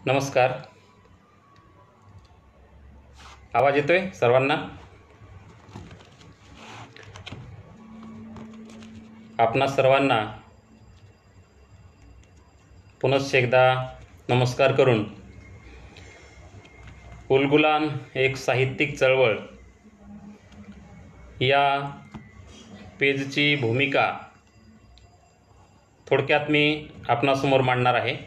नमस्कार. आवाज येतोय सर्वांना? आपणा सर्वांना पुनश्च एकदा नमस्कार करून उलगुलान एक साहित्यिक चळवळ या पेजची भूमिका थोडक्यात मी आपणासमोर मांडणार आहे.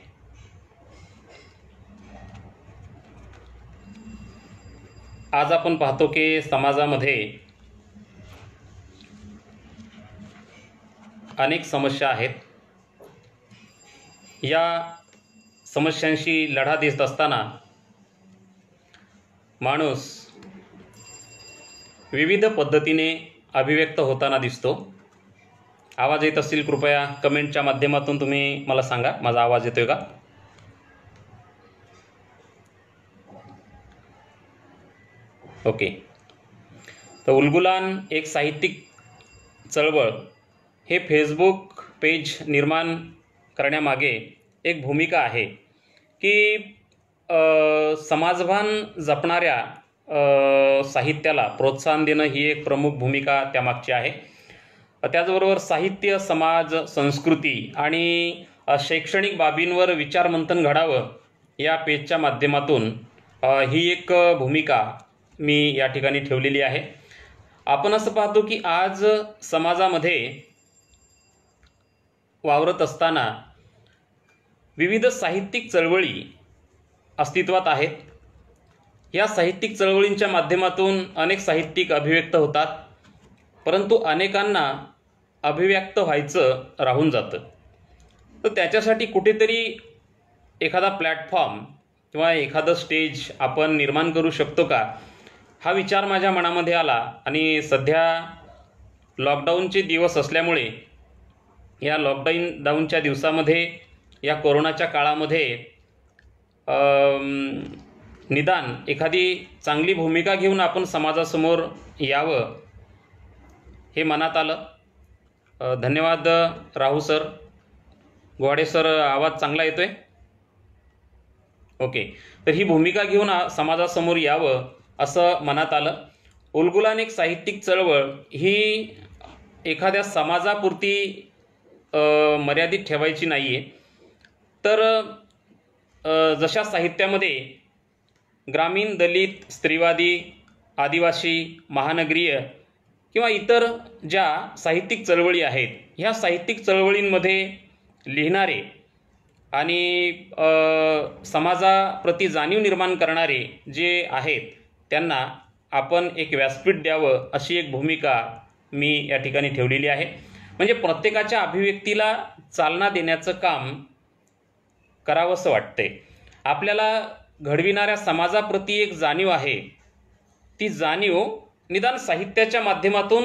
आज आपण पाहतो की समाजामध्ये अनेक समस्या आहेत. या समस्यांशी लढा देत असताना माणूस विविध पद्धतीने अभिव्यक्त होताना दिसतो. आवाज येत असेल कृपया कमेंटच्या माध्यमातून तुम्ही मला सांगा, माझा आवाज येतोय का? ओके. तर उलगुलान एक साहित्यिक चळवळ हे फेसबुक पेज निर्माण करण्यामागे एक भूमिका आहे की समाजभान जपणाऱ्या साहित्याला प्रोत्साहन देणं ही एक प्रमुख भूमिका त्यामागची आहे. त्याचबरोबर साहित्य, समाज, संस्कृती आणि शैक्षणिक बाबींवर विचारमंथन घडावं या पेजच्या माध्यमातून ही एक भूमिका मी या ठिकाणी ठेवलेली आहे. आपण असं पाहतो की आज समाजामध्ये वावरत असताना विविध साहित्यिक चळवळी अस्तित्वात आहेत. या साहित्यिक चळवळींच्या माध्यमातून अनेक साहित्यिक अभिव्यक्त होतात, परंतु अनेकांना अभिव्यक्त व्हायचं राहून जातं. तर त्याच्यासाठी कुठेतरी एखादा प्लॅटफॉर्म किंवा एखादं स्टेज आपण निर्माण करू शकतो का, हा विचार माझ्या मनामध्ये आला. आणि सध्या लॉकडाऊनचे दिवस असल्यामुळे या लॉकडाऊनच्या दिवसामध्ये, या कोरोनाच्या काळामध्ये निदान एखादी चांगली भूमिका घेऊन आपण समाजासमोर यावं हे मनात आलं. धन्यवाद राहू सर, गोवाडे सर. आवाज चांगला येतोय? ओके. तर ही भूमिका घेऊन समाजासमोर यावं असं मनात आलं. उलगुलान एक साहित्यिक चळवळ ही एखाद्या समाजापुरती मर्यादित ठेवायची नाही आहे. तर जशा साहित्यामध्ये ग्रामीण, दलित, स्त्रीवादी, आदिवासी, महानगरीय किंवा इतर ज्या साहित्यिक चळवळी आहेत, ह्या साहित्यिक चळवळींमध्ये लिहिणारे आणि समाजाप्रती जाणीव निर्माण करणारे जे आहेत त्यांना आपण एक व्यासपीठ द्यावं अशी एक भूमिका मी या ठिकाणी ठेवलेली आहे. म्हणजे प्रत्येकाच्या अभिव्यक्तीला चालना देण्याचं काम करावंसं वाटते. आपल्याला घडविणाऱ्या समाजाप्रती एक जाणीव आहे, ती जाणीव निदान साहित्याच्या माध्यमातून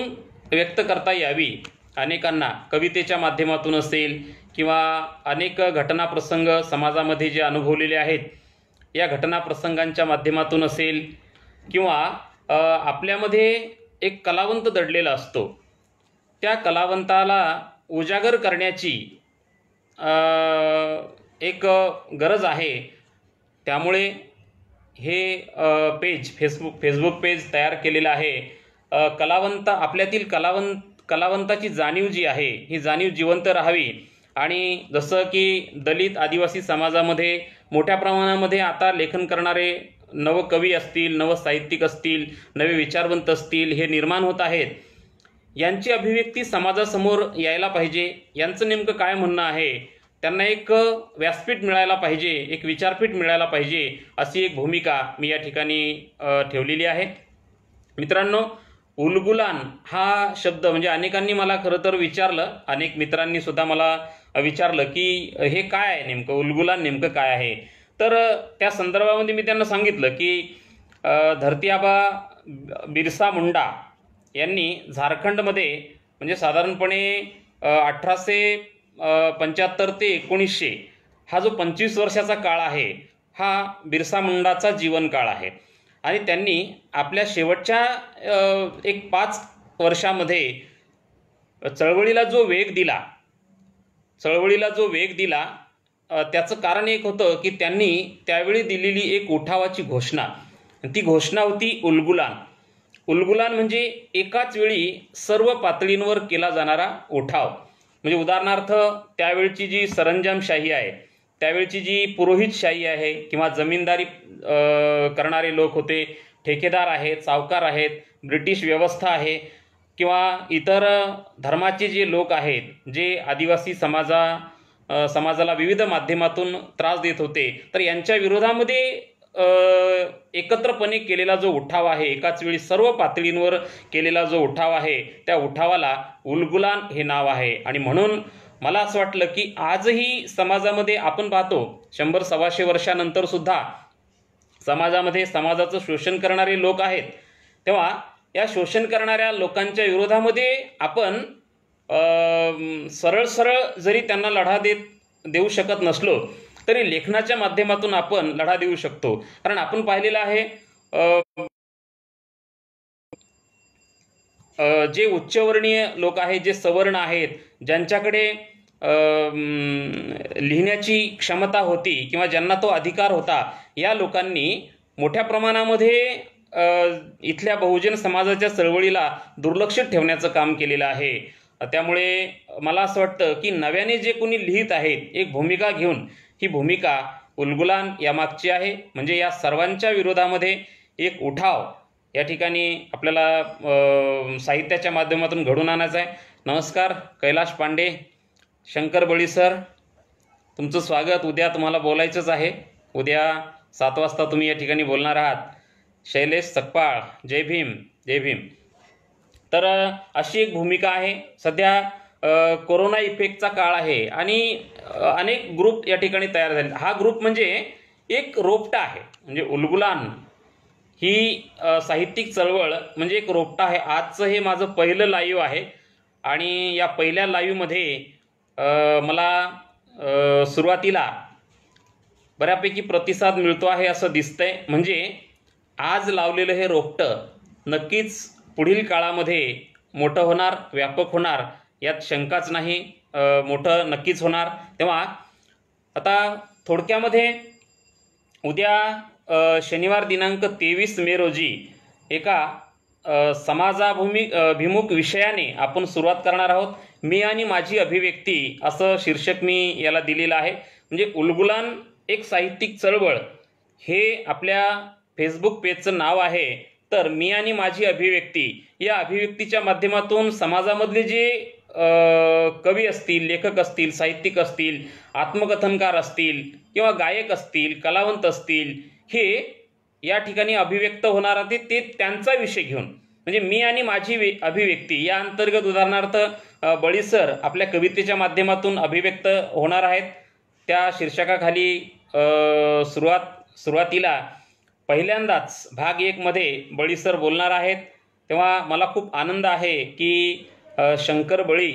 व्यक्त करता यावी अनेकांना. कवितेच्या माध्यमातून असेल किंवा अनेक घटनाप्रसंग समाजामध्ये जे अनुभवलेले आहेत या घटनाप्रसंगांच्या माध्यमातून असेल, किंवा आपल्यामध्ये एक कलावंत दडलेला असतो, त्या कलावंताला उजागर करण्याची एक गरज आहे. त्यामुळे हे पेज फेसबुक पेज तयार केलेलं आहे. आपल्यातील कलावंताची जाणीव जी आहे ही जाणीव जिवंत राहावी. आणि जसं की दलित, आदिवासी समाजामध्ये मोठ्या प्रमाणामध्ये आता लेखन करणारे नवकवी असतील, नवसाहित्यिक असतील, नवे विचारवंत असतील, हे निर्माण होत आहेत. यांची अभिव्यक्ती समाजासमोर यायला पाहिजे. यांचं नेमकं काय म्हणणं आहे, त्यांना एक व्यासपीठ मिळायला पाहिजे, एक विचारपीठ मिळायला पाहिजे, अशी एक भूमिका मी या ठिकाणी ठेवलेली आहे. मित्रांनो, उलगुलान हा शब्द म्हणजे अनेकांनी मला खरं तर विचारलं, अनेक मित्रांनी सुद्धा मला विचारलं की हे काय आहे नेमकं, उलगुलान नेमकं काय आहे. तर त्या संदर्भामध्ये मी त्यांना सांगितलं की धरती आबा बिरसा मुंडा यांनी झारखंडमध्ये म्हणजे साधारणपणे 1875 ते 1900 हा जो 25 वर्षाचा काळ आहे, हा बिरसा मुंडाचा जीवनकाळ आहे. आणि त्यांनी आपल्या शेवटच्या एक 5 वर्षामध्ये चळवळीला जो वेग दिला त्याचं कारण एक होतं की त्यांनी त्यावेळी दिलेली एक उठावाची घोषणा, ती घोषणा होती उलगुलान. उलगुलान म्हणजे एकाच वेळी सर्व पातळींवर केला जाणारा उठाव. म्हणजे उदाहरणार्थ त्यावेळची जी सरंजामशाही आहे, त्यावेळची जी पुरोहितशाही आहे किंवा जमीनदारी करणारे लोक होते, ठेकेदार आहेत, सावकार आहेत, ब्रिटिश व्यवस्था आहे किंवा इतर धर्माचे जे लोक आहेत, जे आदिवासी समाजाला विविध माध्यमातून त्रास देत होते, तर यांच्या विरोधामध्ये एकत्रपणे केलेला जो उठाव आहे, एकाच वेळी सर्व पातळींवर केलेला जो उठाव आहे, त्या उठावाला उलगुलान हे नाव आहे. आणि म्हणून मला असं वाटलं की आजही समाजामध्ये आपण पाहतो 100-125 वर्षानंतर सुद्धा समाजामध्ये समाजाचं शोषण करणारे लोक आहेत. तेव्हा या शोषण करणाऱ्या लोकांच्या विरोधामध्ये आपण सरळ जरी त्यांना लढा देऊ शकत नसलो तरी लेखनाच्या माध्यमातून आपण लढा देऊ शकतो. कारण आपण पाहिलेलं आहे जे उच्चवर्णीय लोक आहेत, जे सवर्ण आहेत, ज्यांच्याकडे लिहिण्याची क्षमता होती किंवा ज्यांना तो अधिकार होता, या लोकांनी मोठ्या प्रमाणामध्ये इथल्या बहुजन समाजाच्या चळवळीला दुर्लक्षित ठेवण्याचं काम केलेलं आहे. त्यामुळे मला असं वाटतं की नव्याने जे कोणी लिहित आहेत, एक भूमिका घेऊन, ही भूमिका उलगुलान यामागची आहे. म्हणजे या सर्वांच्या विरोधामध्ये एक उठाव या ठिकाणी आपल्याला साहित्याच्या माध्यमातून घडून आणायचा आहे. नमस्कार, कैलाश पांडे, शंकर बळी सर, तुमचं स्वागत. उद्या तुम्हाला बोलायचंच आहे. उद्या 7 वाजता तुम्ही या ठिकाणी बोलणार आहात. शैलेश सकपाळ, जय भीम, जय भीम. तर अशी एक भूमिका आहे. सध्या कोरोना इफेक्टचा काळ आहे आणि अनेक ग्रुप या ठिकाणी तयार झाले. हा ग्रुप म्हणजे एक रोपटा आहे. म्हणजे उलगुलान ही साहित्यिक चळवळ म्हणजे एक रोपटा आहे. आजचं हे माझं पहिलं लाईव्ह आहे आणि या पहिल्या लाईव्हमध्ये मला सुरुवातीला बऱ्यापैकी प्रतिसाद मिळतो आहे असं दिसतंय. म्हणजे आज लावलेलं हे रोपटं नक्कीच पुढील काळामध्ये मोठं होणार, व्यापक होणार, यात शंकाच नाही. मोठं नक्कीच होणार. तेव्हा आता थोडक्यामध्ये उद्या शनिवार दिनांक 23 मे रोजी एका समाजाभिमुख विषयाने आपण सुरुवात करणार आहोत. मी आणि माझी अभिव्यक्ती असं शीर्षक मी याला दिलेलं आहे. म्हणजे उलगुलान एक साहित्यिक चळवळ हे आपल्या फेसबुक पेजचं नाव आहे. तर मी आणि माझी अभिव्यक्ती या अभिव्यक्तीच्या माध्यमातून समाजामधले जे कवी असतील, लेखक असतील, साहित्यिक असतील, आत्मकथनकार असतील किंवा गायक असतील, कलावंत असतील, हे या ठिकाणी अभिव्यक्त होणार आहेत. ते त्यांचा विषय घेऊन, म्हणजे मी आणि माझी अभिव्यक्ती या अंतर्गत उदाहरणार्थ बळीसर आपल्या कवितेच्या माध्यमातून अभिव्यक्त होणार आहेत. त्या शीर्षकाखाली सुरुवातीला पहिल्यांदाच भाग 1 मध्ये बळीसर बोलणार आहेत. तेव्हा मला खूप आनंद आहे की शंकर बळी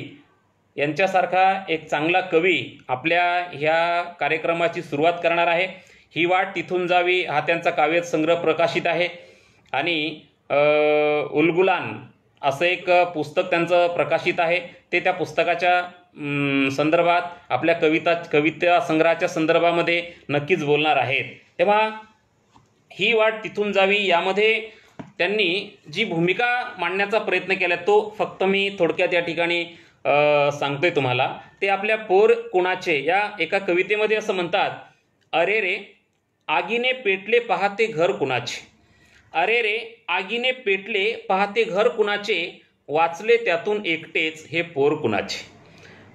यांच्यासारखा एक चांगला कवी आपल्या ह्या कार्यक्रमाची सुरुवात करणार आहे. ही वाट तिथून जावी हा त्यांचा काव्यसंग्रह प्रकाशित आहे आणि उलगुलान असं एक पुस्तक त्यांचं प्रकाशित आहे. ते त्या पुस्तकाच्या संदर्भात आपल्या कविता संग्रहाच्या संदर्भामध्ये नक्कीच बोलणार आहेत. तेव्हा ही वाट तिथून जावी यामध्ये त्यांनी जी भूमिका मांडण्याचा प्रयत्न केला तो फक्त मी थोडक्यात या ठिकाणी सांगतोय तुम्हाला. ते आपल्या पोर कुणाचे या एका कवितेमध्ये असं म्हणतात, अरे रे आगीने पेटले पाहते घर कुणाचे, अरे रे आगीने पेटले पाहते घर कुणाचे, वाचले त्यातून एकटेच हे पोर कुणाचे.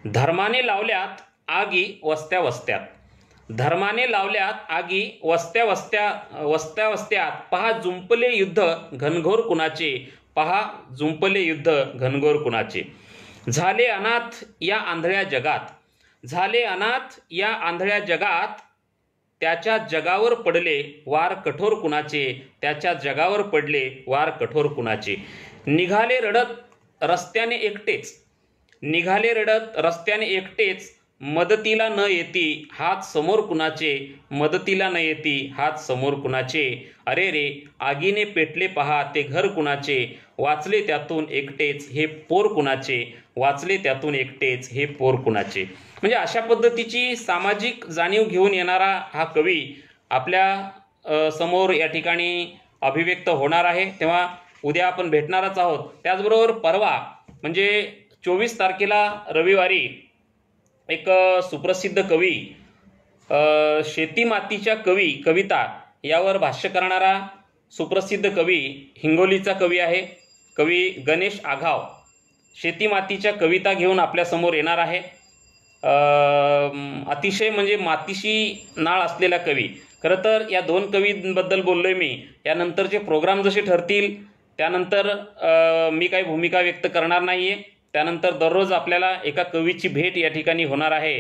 धर्माने लावल्यात आगी वस्त्या वस्त्यात, धर्माने लावल्यात आगी वस्त्या वस्त्यात, पहा जुंपले युद्ध घनघोर कुणाचे, पहा जुंपले युद्ध घनघोर कुणाचे. झाले अनाथ या आंधळ्या जगात, झाले अनाथ या आंधळ्या जगात, त्याच्या जगावर पडले वार कठोर कुणाचे, त्याच्या जगावर पडले वार कठोर कुणाचे. निघाले रडत रस्त्याने एकटेच, निघाले रडत रस्त्याने एकटेच, मदतीला न येती हात समोर कुणाचे, मदतीला न येती हात समोर कुणाचे. अरे रे आगीने पेटले पहा ते घर कुणाचे, वाचले त्यातून एकटेच हे पोर कुणाचे, वाचले त्यातून एकटेच हे पोर कुणाचे. म्हणजे अशा पद्धतीची सामाजिक जाणीव घेऊन येणारा हा कवी आपल्या समोर या ठिकाणी अभिव्यक्त होणार आहे. तेव्हा उद्या आपण भेटणारच आहोत. त्याचबरोबर परवा म्हणजे 24 तारखेला रविवारी एक सुप्रसिद्ध कवी शेती मातीच्या कविता यावर भाष्य करणारा सुप्रसिद्ध कवी हिंगोलीचा कवी आहे. कवी गणेश आघाव शेती मातीच्या कविता घेऊन आपल्यासमोर येणार आहे. अतिशय म्हणजे मातीशी नाळ असलेला कवी. खरं तर या 2 कवींबद्दल बोललोय मी. यानंतरचे प्रोग्राम जसे ठरतील त्यानंतर मी काही भूमिका व्यक्त करणार नाही आहे. त्यानंतर दररोज आपल्याला एका कवीची भेट या ठिकाणी होणार आहे.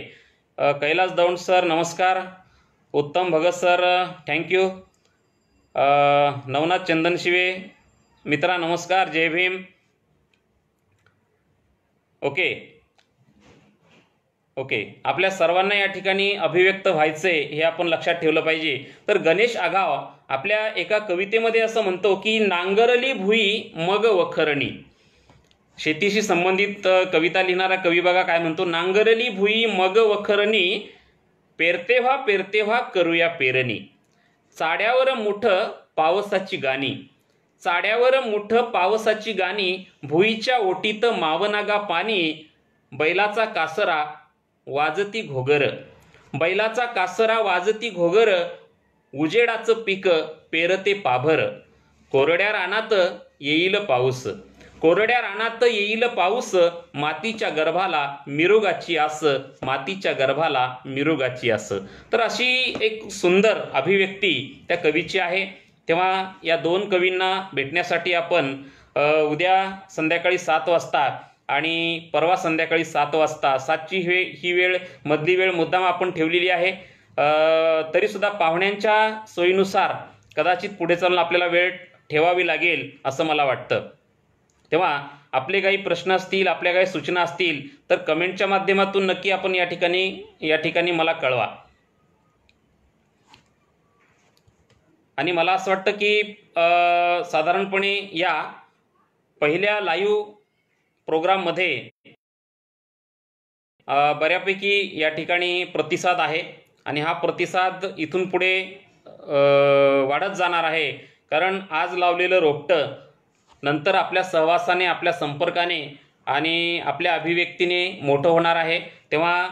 कैलास दौंड सर नमस्कार, उत्तम भगत सर थँक्यू, नवनाथ चंदनशिवे मित्रा नमस्कार, जय भीम. ओके आपल्या सर्वांना या ठिकाणी अभिव्यक्त व्हायचे हे आपण लक्षात ठेवलं पाहिजे. तर गणेश आघाव आपल्या एका कवितेमध्ये असं म्हणतो की नांगरली भुई मग वखरणी. शेतीशी संबंधित कविता लिहिणारा कवी बघा काय म्हणतो, नांगरली भुई मग वखरणी, पेरतेव्हा करूया पेरणी, चाड्यावर मुठ पावसाची गाणी, चाड्यावर मुठ पावसाची गाणी, भुईच्या ओटीत मावनागा पाणी, बैलाचा कासरा वाजती घोगर, बैलाचा कासरा वाजती घोगर, उजेडाचं पीक पेरते पाभर, कोरड्या रानात येईल पाऊस, कोरड्या रानात येईल पाऊस, मातीच्या गर्भाला मिरुगाची आस, मातीच्या गर्भाला मिरुगाची आस. तर अशी एक सुंदर अभिव्यक्ती त्या कवीची आहे. तेव्हा या 2 कवींना भेटण्यासाठी आपण उद्या संध्याकाळी 7 वाजता आणि परवा संध्याकाळी 7 वाजता 7ची ही वेळ मधली वेळ मुद्दाम आपण ठेवलेली आहे. तरीसुद्धा पाहुण्यांच्या सोयीनुसार कदाचित पुढे चालून आपल्याला वेळ ठेवावी लागेल असं मला वाटतं. तेव्हा आपले काही प्रश्न असतील, आपल्या काही सूचना असतील तर कमेंटच्या माध्यमातून नक्की आपण या ठिकाणी मला कळवा. आणि मला असं वाटतं की साधारणपणे या पहिल्या लाईव्ह प्रोग्राममध्ये बऱ्यापैकी या ठिकाणी प्रतिसाद आहे आणि हा प्रतिसाद इथून पुढे वाढत जाणार आहे. कारण आज लावलेलं रोपटं नंतर आपल्या सहवासाने, आपल्या संपर्काने आणि आपल्या अभिव्यक्तीने मोठं होणार आहे. तेव्हा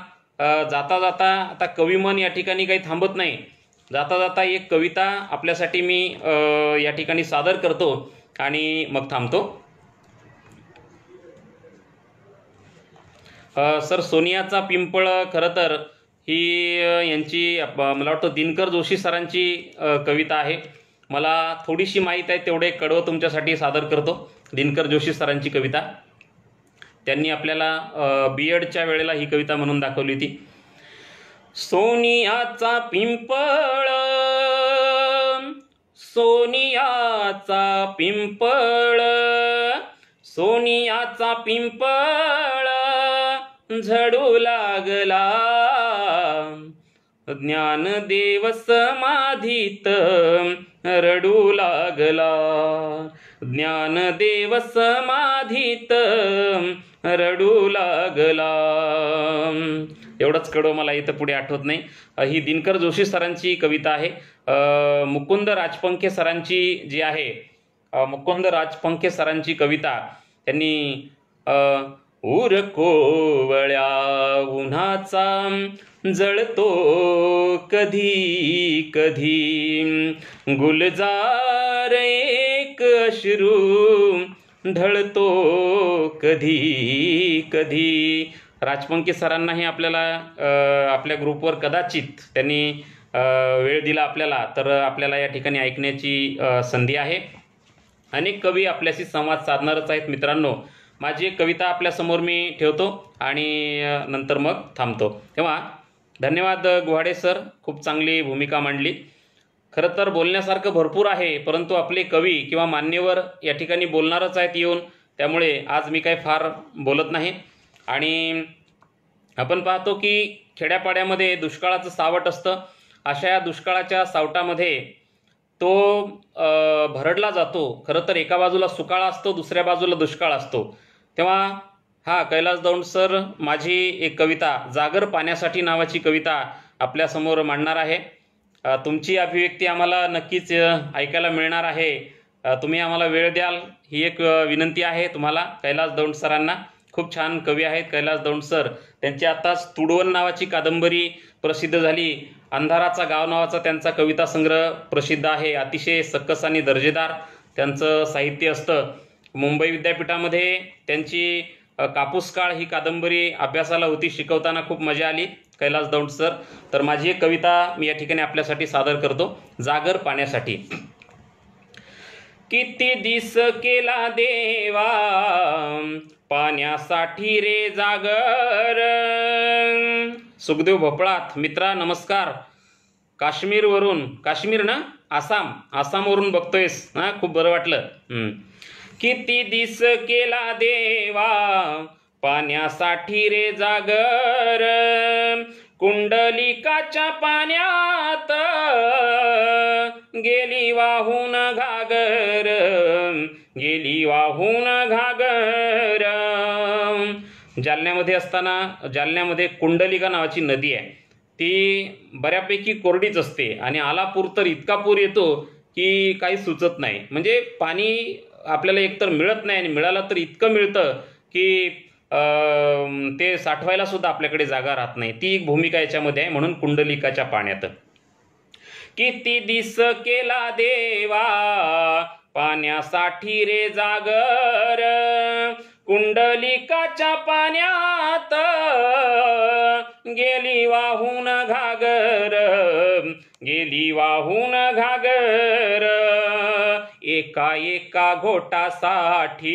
जाता जाता आता कविमन या ठिकाणी काही थांबत नाही. जाता जाता एक कविता आपल्यासाठी मी या ठिकाणी सादर करतो आणि मग थांबतो. सर सोनियाचा पिंपळ खरं तर ही यांची मला वाटतं दिनकर जोशी सरांची कविता आहे. मला थोडीशी माहीत आहे तेवढे कडवं तुमच्यासाठी सादर करतो. दिनकर जोशी सरांची कविता, त्यांनी आपल्याला बीएडच्या वेळेला ही कविता म्हणून दाखवली होती. सोनियाचा पिंपळ, सोनियाचा पिंपळ, सोनियाचा पिंपळ झडू लागला, ज्ञानदेव समाधीत रडू लागला, ज्ञानदेव समाधीत रडू लागला. एवढंच कडवं मला इथं पुढे आठवत नाही. ही दिनकर जोशी सरांची कविता आहे. मुकुंद राजपंखे सरांची जी आहे, मुकुंद राजपंखे सरांची कविता त्यांनी उर कोवळ्या उन्हाचा जळतो कधी कधी, गुलजार एक अश्रू ढळतो कधी कधी. राजपंखे सरांनाही आपल्याला आपल्या ग्रुपवर कदाचित त्यांनी वेळ दिला आपल्याला, तर आपल्याला या ठिकाणी ऐकण्याची संधी आहे. अनेक कवी आपल्याशी संवाद साधणारच आहेत मित्रांनो. माझी एक कविता आपल्यासमोर मी ठेवतो आणि नंतर मग थांबतो. तेव्हा धन्यवाद गुहाडे सर, खूप चांगली भूमिका मांडली. खरं तर बोलण्यासारखं भरपूर आहे, परंतु आपले कवी किंवा मान्यवर या ठिकाणी बोलणारच आहेत येऊन, त्यामुळे आज मी काही फार बोलत नाही. आणि आपण पाहतो की खेड्यापाड्यामध्ये दुष्काळाचं सावट असतं. अशा या दुष्काळाच्या सावटामध्ये तो भरडला जातो. खरं तर एका बाजूला सुकाळा असतो, दुसऱ्या बाजूला दुष्काळ असतो. तेव्हा हा कैलास दौंड सर माझी एक कविता जागर पाण्यासाठी नावाची कविता आपल्यासमोर मांडणार आहे. तुमची अभिव्यक्ती आम्हाला नक्कीच ऐकायला मिळणार आहे. तुम्ही आम्हाला वेळ द्याल ही एक विनंती आहे तुम्हाला. कैलास दौंड सरांना खूप छान कवी आहेत कैलास दौंड सर. त्यांची आताच तुडवल नावाची कादंबरी प्रसिद्ध झाली. अंधाराचा गाव नावाचा त्यांचा कविता संग्रह प्रसिद्ध आहे. अतिशय सकस आणि दर्जेदार त्यांचं साहित्य असतं. मुंबई विद्यापीठामध्ये त्यांची कापूस काळ ही कादंबरी अभ्यासाला होती. शिकवताना खूप मजा आली कैलास दौंड सर. तर माझी एक कविता मी या ठिकाणी आपल्यासाठी सादर करतो. जागर पाण्यासाठी. किती दिस केला देवा पाण्यासाठी रे जागर. सुखदेव भोपळात मित्रा नमस्कार. काश्मीरवरून, काश्मीर ना, आसामवरून बघतोयस ना, खूप बरं वाटलं. किती दिस केला देवा पाण्यासाठी रे जागर. कुंडलिकाच्या पाण्यात गेली वाहून घागर, गेली वाहून घागर. जालन्यामध्ये असताना, जालन्यामध्ये कुंडलिका नावाची नदी आहे. ती बऱ्यापैकी कोरडीच असते आणि आलापूर तर इतका पूर येतो की काही सुचत नाही. म्हणजे पाणी आपल्याला एकतर मिळत नाही आणि मिळालं तर इतकं मिळतं की ते साठवायला सुद्धा आपल्याकडे जागा राहत नाही. ती एक भूमिका याच्यामध्ये आहे. म्हणून कुंडलिकाच्या पाण्यात. किती दिस केला देवा पाण्यासाठी रे जागर. कुंडलिकाच्या पाण्यात गेली वाहून घागर, गेली वाहून घागर. एका एका घोटासाठी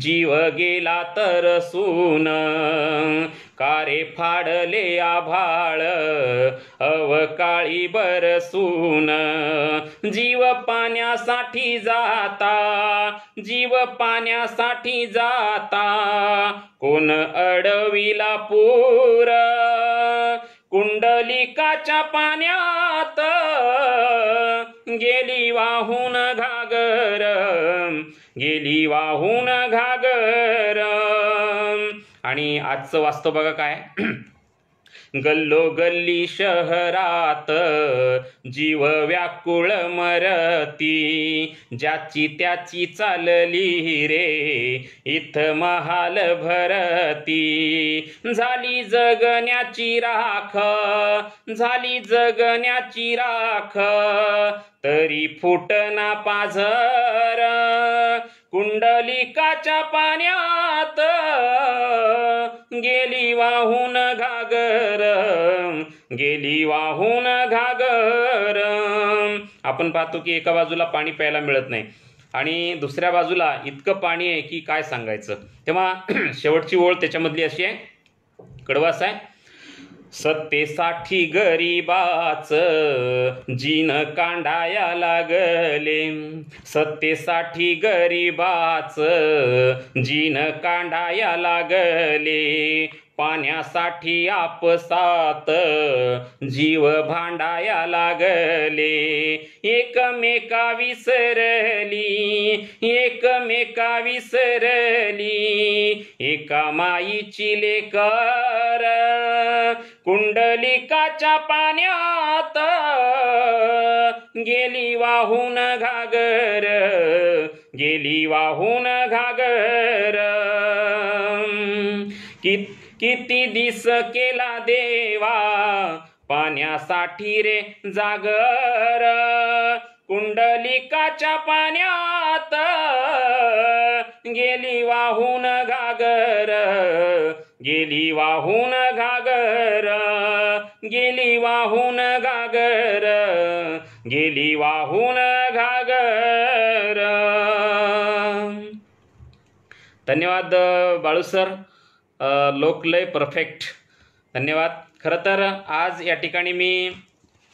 जीव गेला तरसून. कारे फाडले आभाळ अवकाळी बरसून. जीव पाण्यासाठी जाता, जीव पाण्यासाठी जाता कोण अडविला पूर. कुंडलिकाच्या पाण्यात गेली वाहून घागर, गेली वाहून घागर. आणि आजचं वास्तव बघा काय. गल्लोगल्ली शहरात जीव व्याकुळ मरती. ज्याची त्याची चालली रे इथं महाल भरती. झाली जगण्याची राख, झाली जगण्याची राख तरी फुटना पाझर. कुंडलिकाच्या पाण्यात गेली वाहून घागर, गेली वाहून घागर. आपण पाहतो की एका बाजूला पाणी प्यायला मिळत नाही आणि दुसऱ्या बाजूला इतकं पाणी आहे की काय सांगायचं. तेव्हा शेवटची ओळ त्याच्यामधली अशी आहे, कडवास आहे. सत्तेसाठी गरीबाच जीन कांडाया लागले. सत्तेसाठी गरीबाच जीन कांडाया लागले. पाण्यासाठी आपसात जीव भांडाया लागले. एकमेका विसरली, एकमेका विसरली एका माईची लेकर. कुंडलिकाच्या पाण्यात गेली वाहून घागर, गेली वाहून घागर. किती दिस केला देवा पाण्यासाठी रे जागर. कुंडलिकाच्या पाण्यात गेली वाहून घागर, गेली वाहून घागर, गेली वाहून घागर, गेली वाहून घागर. धन्यवाद बाळू सर. लोकलय परफेक्ट. धन्यवाद. खरं तर आज या ठिकाणी मी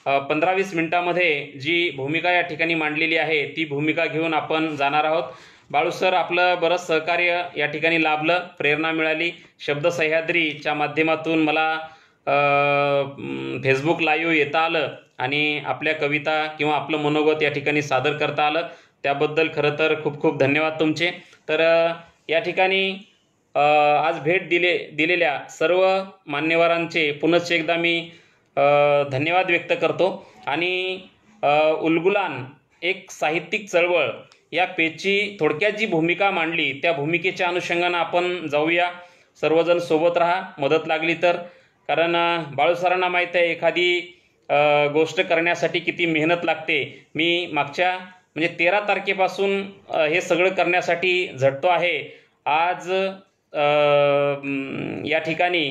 15-20 मिनिटामध्ये जी भूमिका या ठिकाणी मांडलेली आहे ती भूमिका घेऊन आपण जाणार आहोत. बाळू सर आपलं बरंच सहकार्य या ठिकाणी लाभलं, प्रेरणा मिळाली. शब्द सह्याद्रीच्या माध्यमातून मला फेसबुक लाईव्ह येता आलं आणि आपल्या कविता किंवा आपलं मनोगत या ठिकाणी सादर करता आलं. त्याबद्दल खरं तर खूप खूप धन्यवाद तुमचे. तर या ठिकाणी आज भेट दिलेल्या सर्व मान्यवरांचे पुनश्च एकदा मी धन्यवाद व्यक्त करतो. आणि उलगुलान एक साहित्यिक चळवळ या पेजची थोडक्यात जी भूमिका मांडली त्या भूमिकेच्या अनुषंगानं आपण जाऊया. सर्वजण सोबत राहा, मदत लागली तर. कारण बाळूसरांना माहीत आहे एखादी गोष्ट करण्यासाठी किती मेहनत लागते. मी मागच्या म्हणजे 13 तारखेपासून हे सगळं करण्यासाठी झटतो आहे. आज या ठिकाणी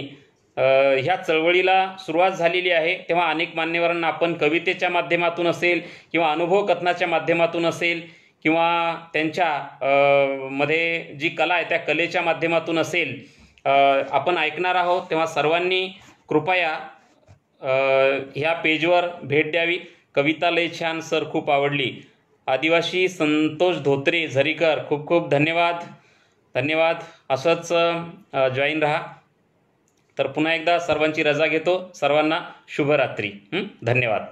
ह्या चळवळीला सुरुवात झालेली आहे. तेव्हा अनेक मान्यवरांना आपण कवितेच्या माध्यमातून असेल किंवा अनुभव कथनाच्या माध्यमातून असेल किंवा त्यांच्या मध्ये जी कला आहे त्या कलेच्या माध्यमातून असेल आपण ऐकणार आहोत. तेव्हा सर्वांनी कृपया ह्या पेजवर भेट द्यावी. कविता लय छान सर, खूप आवडली. आदिवासी संतोष धोत्रे झरीकर, खूप खूप धन्यवाद. असंच जॉईन राहा. तर पुन्हा एकदा सर्वांची रजा घेतो. सर्वांना शुभरात्री. धन्यवाद.